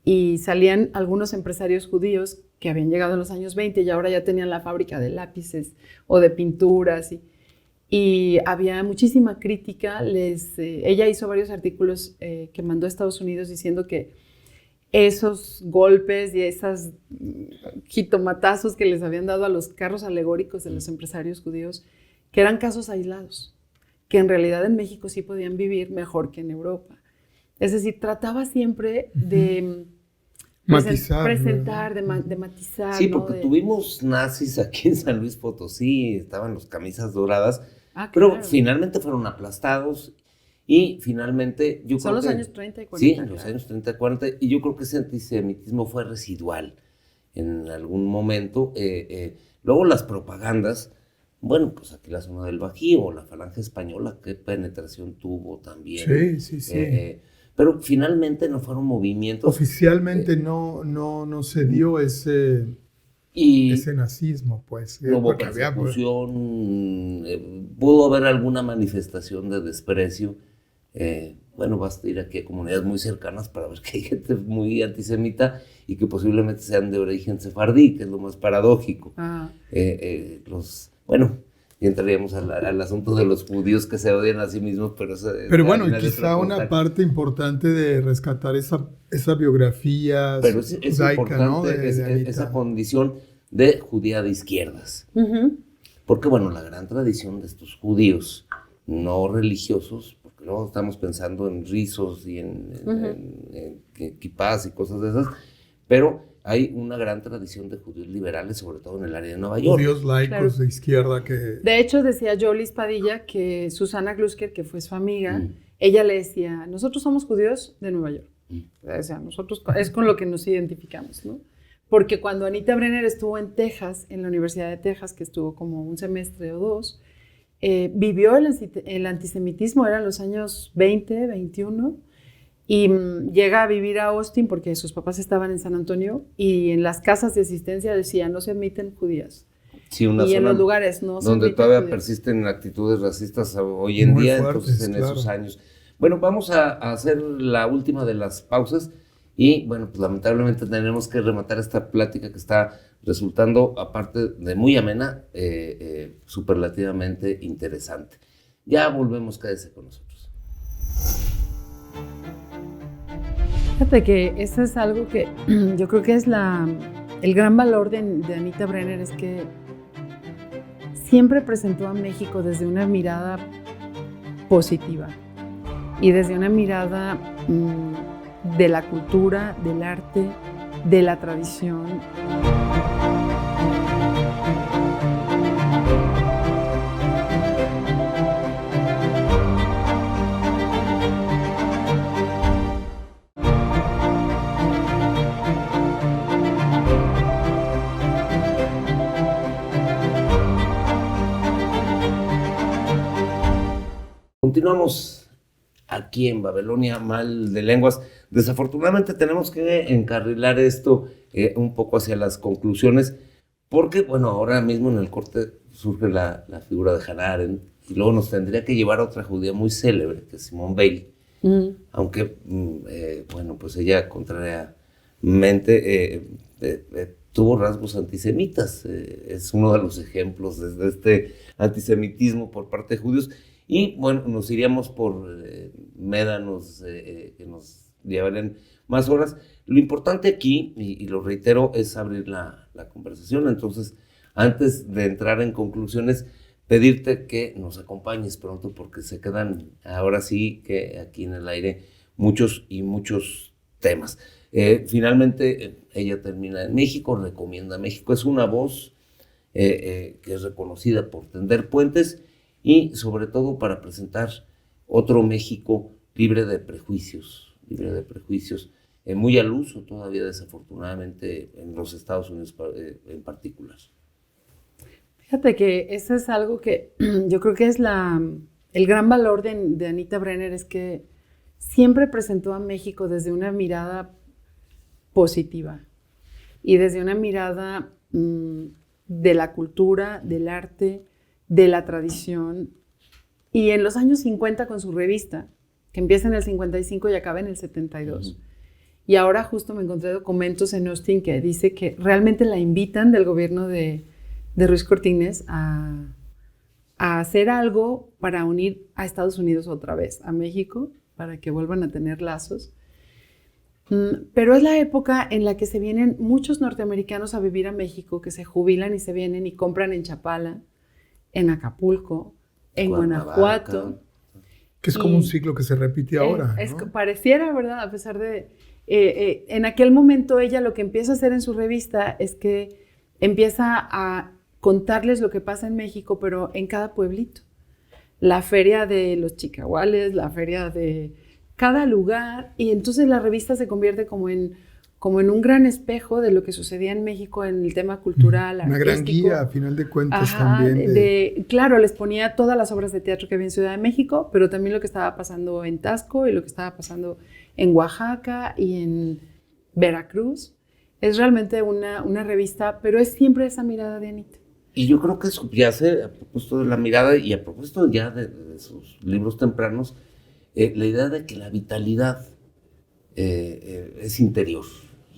y salían algunos empresarios judíos que habían llegado en los años 20 y ahora ya tenían la fábrica de lápices o de pinturas. Y había muchísima crítica. Ella hizo varios artículos que mandó a Estados Unidos diciendo que esos golpes y esos jitomatazos que les habían dado a los carros alegóricos de los empresarios judíos, que eran casos aislados, que en realidad en México sí podían vivir mejor que en Europa. Es decir, trataba siempre de presentar, de matizar. Sí, porque tuvimos nazis aquí en San Luis Potosí, estaban los camisas doradas, pero finalmente fueron aplastados y finalmente yo Son creo los que, años 30 y 40. Sí, en los años 30 y 40, y yo creo que ese antisemitismo fue residual en algún momento. Luego las propagandas, bueno, pues aquí la zona del Bajío, la Falange Española, qué penetración tuvo también. Sí. Pero finalmente no fueron movimientos. Oficialmente no se dio ese nazismo, pues. No hubo persecución, pudo haber alguna manifestación de desprecio. Bueno, basta ir aquí a comunidades muy cercanas para ver que hay gente muy antisemita y que posiblemente sean de origen sefardí, que es lo más paradójico. Bueno, y entraríamos al asunto de los judíos que se odian a sí mismos, pero bueno, quizá una parte importante de rescatar esa biografía judaica, ¿no? Esa condición de judía de izquierdas. Porque, bueno, la gran tradición de estos judíos no religiosos, porque luego estamos pensando en rizos y en kipás y cosas de esas, pero hay una gran tradición de judíos liberales, sobre todo en el área de Nueva York. Judíos laicos de izquierda que... De hecho, decía Jolis Padilla que Susana Glusker, que fue su amiga, ella le decía, nosotros somos judíos de Nueva York. O sea, nosotros es con lo que nos identificamos, ¿no? porque cuando Anita Brenner estuvo en Texas, en la Universidad de Texas, que estuvo como un semestre o dos, vivió el antisemitismo, eran los años 20, 21, y llega a vivir a Austin porque sus papás estaban en San Antonio, y en las casas de asistencia decía, no se admiten judías. Sí, una y zona en los lugares no se donde admiten todavía judías. Persisten actitudes racistas hoy en Muy día, fuertes, entonces en claro. esos años. Bueno, vamos a hacer la última de las pausas y bueno, pues lamentablemente tenemos que rematar esta plática que está resultando, aparte de muy amena, superlativamente interesante. Ya volvemos, quédese con nosotros. Fíjate que eso es algo que yo creo que es el gran valor de Anita Brenner, es que siempre presentó a México desde una mirada positiva y desde una mirada de la cultura, del arte, de la tradición. Continuamos aquí en Babilonia, Mal de Lenguas. Desafortunadamente tenemos que encarrilar esto un poco hacia las conclusiones, porque, bueno, ahora mismo en el corte surge la figura de Hannah Arendt, y luego nos tendría que llevar a otra judía muy célebre, que es Simone Weil, aunque, bueno, pues ella contrariamente tuvo rasgos antisemitas. Es uno de los ejemplos de este antisemitismo por parte de judíos. Y bueno, nos iríamos por médanos que nos llevarían más horas. Lo importante aquí, y lo reitero, es abrir la conversación. Entonces, antes de entrar en conclusiones, pedirte que nos acompañes pronto, porque se quedan ahora sí que aquí en el aire muchos y muchos temas. Finalmente, ella termina en México, recomienda México. Es una voz que es reconocida por tender puentes, y sobre todo para presentar otro México libre de prejuicios, muy al uso todavía desafortunadamente en los Estados Unidos en particular. Fíjate que eso es algo que yo creo que es el gran valor de Anita Brenner, es que siempre presentó a México desde una mirada positiva y desde una mirada de la cultura, del arte, de la tradición. Y en los años 50 con su revista, que empieza en el 55 y acaba en el 72. Y ahora justo me encontré documentos en Austin que dice que realmente la invitan del gobierno de Ruiz Cortines a hacer algo para unir a Estados Unidos otra vez, a México, para que vuelvan a tener lazos. Pero es la época en la que se vienen muchos norteamericanos a vivir a México, que se jubilan y se vienen y compran en Chapala, en Acapulco, en Guanajuato. Que es como un ciclo que se repite ahora, ¿no? Pareciera, ¿verdad? A pesar de... en aquel momento ella lo que empieza a hacer en su revista es que empieza a contarles lo que pasa en México, pero en cada pueblito. La feria de los chicahuales, la feria de cada lugar, y entonces la revista se convierte como en un gran espejo de lo que sucedía en México en el tema cultural, una artístico. Gran guía, a final de cuentas, también. Claro, les ponía todas las obras de teatro que había en Ciudad de México, pero también lo que estaba pasando en Taxco y lo que estaba pasando en Oaxaca y en Veracruz. Es realmente una revista, pero es siempre esa mirada de Anita. Y yo creo que subyace, a propósito de la mirada y a propósito ya de sus libros tempranos, la idea de que la vitalidad es interior.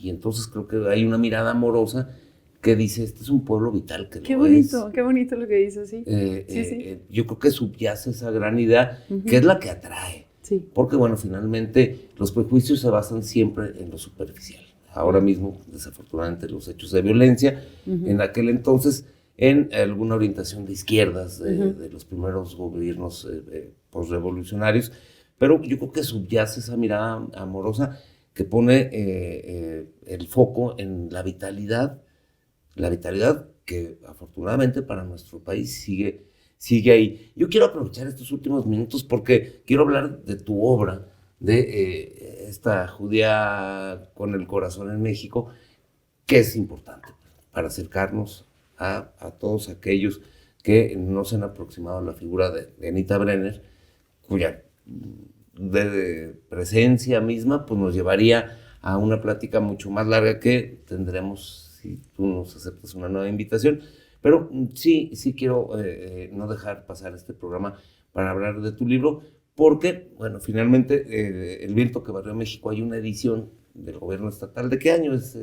Y entonces creo que hay una mirada amorosa que dice, este es un pueblo vital. Que qué bonito lo que dice, sí. Sí. Yo creo que subyace esa gran idea, que es la que atrae. Sí. Porque, bueno, finalmente los prejuicios se basan siempre en lo superficial. Ahora mismo, desafortunadamente, los hechos de violencia, en aquel entonces, en alguna orientación de izquierdas, de los primeros gobiernos posrevolucionarios, pero yo creo que subyace esa mirada amorosa que pone el foco en la vitalidad que afortunadamente para nuestro país sigue ahí. Yo quiero aprovechar estos últimos minutos porque quiero hablar de tu obra, de esta judía con el corazón en México, que es importante para acercarnos a todos aquellos que no se han aproximado a la figura de Anita Brenner, cuya de presencia misma pues nos llevaría a una plática mucho más larga que tendremos si tú nos aceptas una nueva invitación. Pero sí quiero no dejar pasar este programa para hablar de tu libro, porque, bueno, finalmente, El viento que barrió México, hay una edición del gobierno estatal. ¿De qué año es?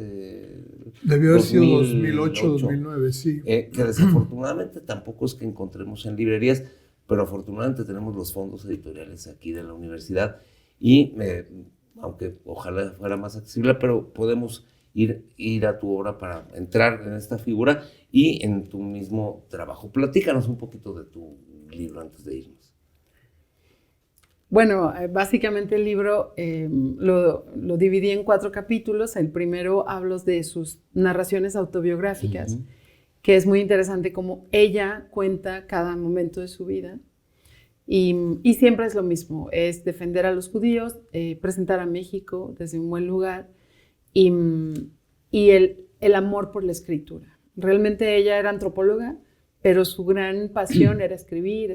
Debió haber sido 2008, 2009, sí. Que desafortunadamente tampoco es que encontremos en librerías, pero afortunadamente tenemos los fondos editoriales aquí de la universidad y, aunque ojalá fuera más accesible, pero podemos ir a tu obra para entrar en esta figura y en tu mismo trabajo. Platícanos un poquito de tu libro antes de irnos. Bueno, básicamente el libro lo dividí en 4 capítulos. El primero hablo de sus narraciones autobiográficas, que es muy interesante cómo ella cuenta cada momento de su vida. Y siempre es lo mismo, es defender a los judíos, presentar a México desde un buen lugar y el amor por la escritura. Realmente ella era antropóloga, pero su gran pasión era escribir.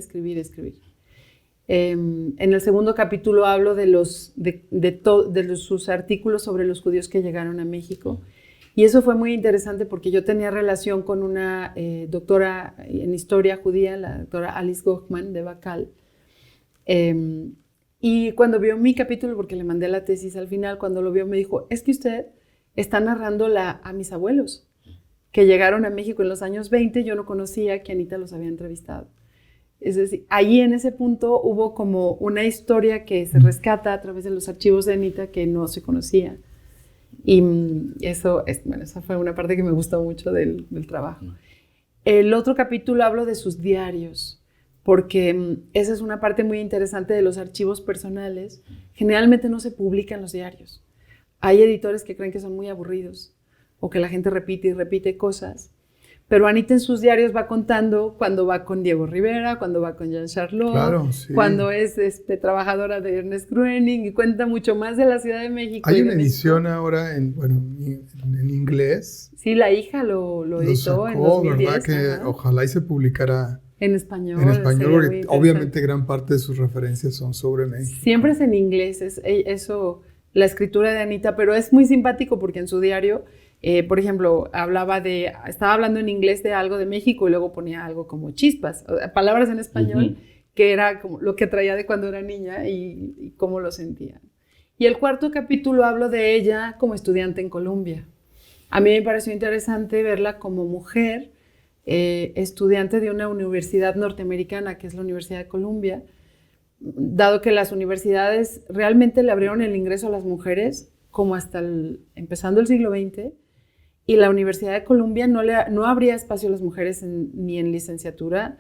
En el segundo capítulo hablo de sus artículos sobre los judíos que llegaron a México. Y eso fue muy interesante porque yo tenía relación con una doctora en historia judía, la doctora Alice Gochman de Bacal. Y cuando vio mi capítulo, porque le mandé la tesis al final, cuando lo vio me dijo, es que usted está narrando a mis abuelos, que llegaron a México en los años 20, yo no conocía que Anita los había entrevistado. Es decir, ahí en ese punto hubo como una historia que se rescata a través de los archivos de Anita que no se conocía. Y esa fue una parte que me gustó mucho del trabajo. El otro capítulo hablo de sus diarios, porque esa es una parte muy interesante de los archivos personales. Generalmente no se publican los diarios. Hay editores que creen que son muy aburridos o que la gente repite y repite cosas. Pero Anita en sus diarios va contando cuando va con Diego Rivera, cuando va con Jean Charlot, claro, sí. Cuando es trabajadora de Ernest Gruening y cuenta mucho más de la Ciudad de México. Hay una edición ahora en inglés. Sí, la hija lo editó sacó, en 2010. ¿Verdad? Que ojalá y se publicara en español. Porque obviamente gran parte de sus referencias son sobre México. Siempre es en inglés, eso, la escritura de Anita, pero es muy simpático porque en su diario... por ejemplo, estaba hablando en inglés de algo de México y luego ponía algo como chispas, palabras en español, que era como lo que traía de cuando era niña y cómo lo sentía. Y el cuarto capítulo hablo de ella como estudiante en Columbia. A mí me pareció interesante verla como mujer, estudiante de una universidad norteamericana, que es la Universidad de Columbia, dado que las universidades realmente le abrieron el ingreso a las mujeres como hasta empezando el siglo XX, y la Universidad de Columbia no abría espacio a las mujeres ni en licenciatura,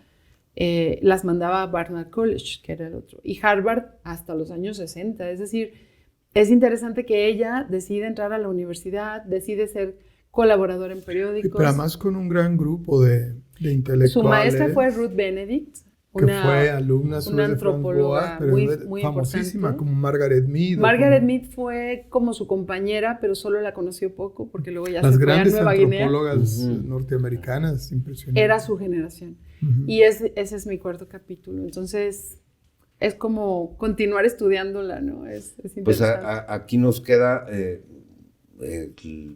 las mandaba a Barnard College, que era el otro, y Harvard hasta los años 60. Es decir, es interesante que ella decide entrar a la universidad, decide ser colaboradora en periódicos. Pero además con un gran grupo de intelectuales. Su maestra fue Ruth Benedict, que fue alumna una antropóloga muy famosísima, importante. Como Margaret Mead. Margaret Mead fue como su compañera, pero solo la conoció poco, porque luego ya las se fue a grandes Nueva Guinea. antropólogas norteamericanas, impresionante. Era su generación. Y ese es mi cuarto capítulo. Entonces, es como continuar estudiándola, ¿no? Es interesante. Pues aquí nos queda...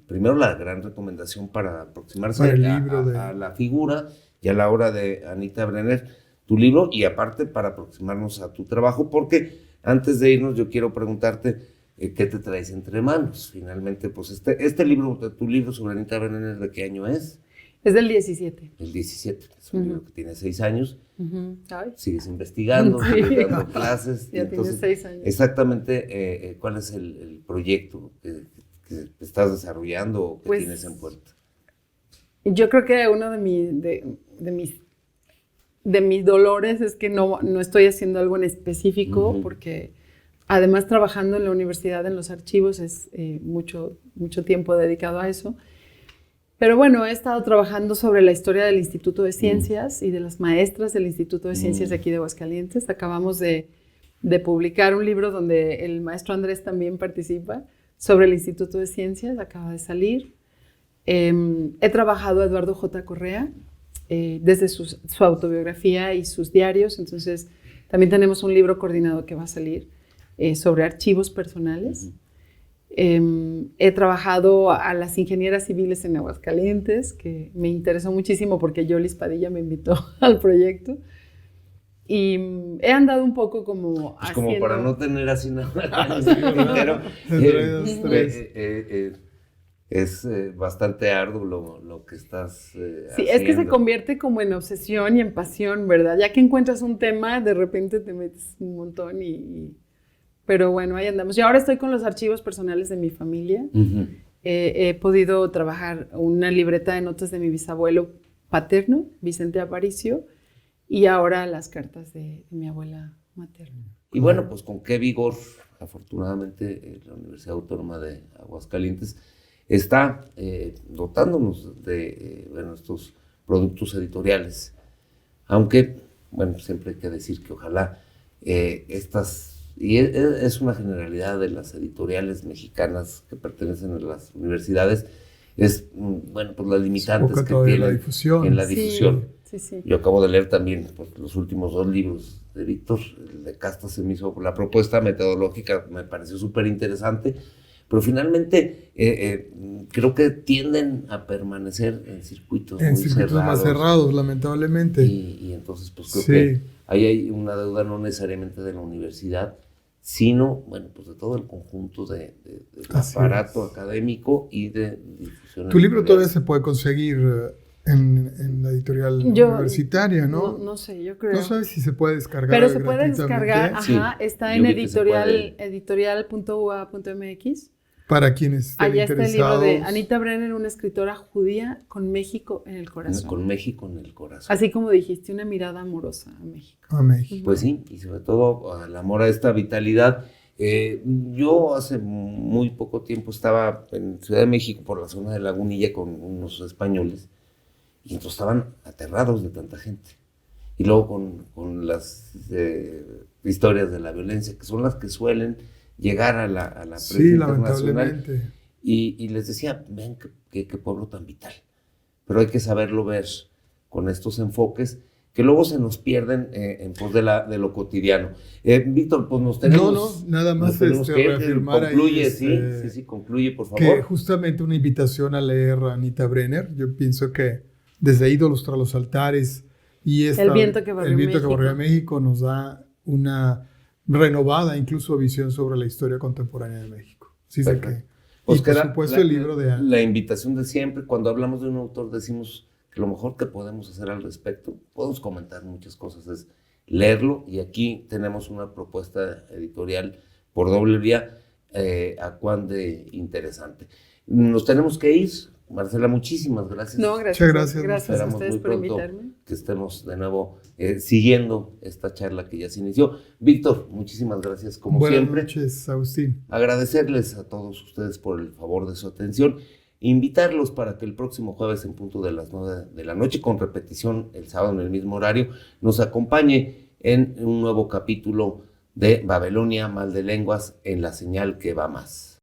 primero la gran recomendación para aproximarse a la figura y a la obra de Anita Brenner, tu libro, y aparte para aproximarnos a tu trabajo, porque antes de irnos yo quiero preguntarte qué te traes entre manos. Finalmente, pues este libro, tu libro sobre Anita Brenner, ¿de qué año es? Es del 17. El 17, es un libro que tiene 6 años. ¿Sabes? Sigues investigando, sigues dando clases. Ya tienes 6 años. Exactamente, ¿cuál es el proyecto que estás desarrollando o que tienes en puerta? Yo creo que uno de mis dolores es que no estoy haciendo algo en específico, porque además trabajando en la universidad, en los archivos, es mucho tiempo dedicado a eso. Pero bueno, he estado trabajando sobre la historia del Instituto de Ciencias y de las maestras del Instituto de Ciencias de aquí de Aguascalientes. Acabamos de publicar un libro donde el maestro Andrés también participa, sobre el Instituto de Ciencias, acaba de salir. He trabajado a Eduardo J. Correa desde su autobiografía y sus diarios, entonces también tenemos un libro coordinado que va a salir sobre archivos personales. He trabajado a las ingenieras civiles en Aguascalientes, que me interesó muchísimo porque Yolis Padilla me invitó al proyecto. Y he andado un poco como pues haciendo... como para no tener así nada. Es bastante arduo lo que estás sí, haciendo. Es que se convierte como en obsesión y en pasión, ¿verdad? Ya que encuentras un tema, de repente te metes un montón pero bueno, ahí andamos. Yo ahora estoy con los archivos personales de mi familia. Uh-huh. He podido trabajar una libreta de notas de mi bisabuelo paterno, Vicente Aparicio, y ahora las cartas de mi abuela materna. Y bueno, pues con qué vigor, afortunadamente, la Universidad Autónoma de Aguascalientes está dotándonos de estos productos editoriales. Aunque, bueno, siempre hay que decir que ojalá y es una generalidad de las editoriales mexicanas que pertenecen a las universidades, es, bueno, pues las limitantes que tienen en la difusión. Sí. Yo acabo de leer también pues, los últimos 2 libros de Víctor, el de Casta se me hizo, la propuesta metodológica me pareció súper interesante, pero finalmente creo que tienden a permanecer en circuitos muy cerrados. Más cerrados, lamentablemente. Y entonces pues creo que ahí hay una deuda no necesariamente de la universidad, sino, bueno, pues de todo el conjunto del aparato académico y de difusión. Tu libro todavía se puede conseguir en la editorial universitaria, ¿no? No sé, yo creo. No sabes si se puede descargar. Pero se puede descargar, está en editorial.ua.mx. Para quienes estén allá interesados. Está el libro de Anita Brenner, una escritora judía con México en el corazón. Con México en el corazón. Así como dijiste, una mirada amorosa a México. A México. Pues sí, y sobre todo al amor a esta vitalidad. Yo hace muy poco tiempo estaba en Ciudad de México por la zona de Lagunilla con unos españoles y entonces estaban aterrados de tanta gente. Y luego con las historias de la violencia, que son las que suelen llegar a la prensa internacional. Y les decía, ven qué pueblo tan vital. Pero hay que saberlo ver con estos enfoques que luego se nos pierden en pos de lo cotidiano. Víctor, pues nos tenemos... No, nada más reafirmar concluye, ahí. Sí, concluye, por favor. Que justamente una invitación a leer a Anita Brenner. Yo pienso que desde Ídolos tras los altares y El viento que barrió México nos da una renovada incluso visión sobre la historia contemporánea de México. Así es que, pues y por supuesto el libro de la invitación de siempre, cuando hablamos de un autor decimos que lo mejor que podemos hacer al respecto, podemos comentar muchas cosas, es leerlo, y aquí tenemos una propuesta editorial por doble vía, acuán de interesante. Nos tenemos que ir. Marcela, muchísimas gracias. No, gracias. Muchas gracias. Gracias a ustedes por invitarme. Que estemos de nuevo siguiendo esta charla que ya se inició. Víctor, muchísimas gracias como siempre. Buenas noches, Agustín. Agradecerles a todos ustedes por el favor de su atención. Invitarlos para que el próximo jueves en punto de las 9 de la noche, con repetición el sábado en el mismo horario, nos acompañe en un nuevo capítulo de Babilonia, Mal de Lenguas, en la señal que va más.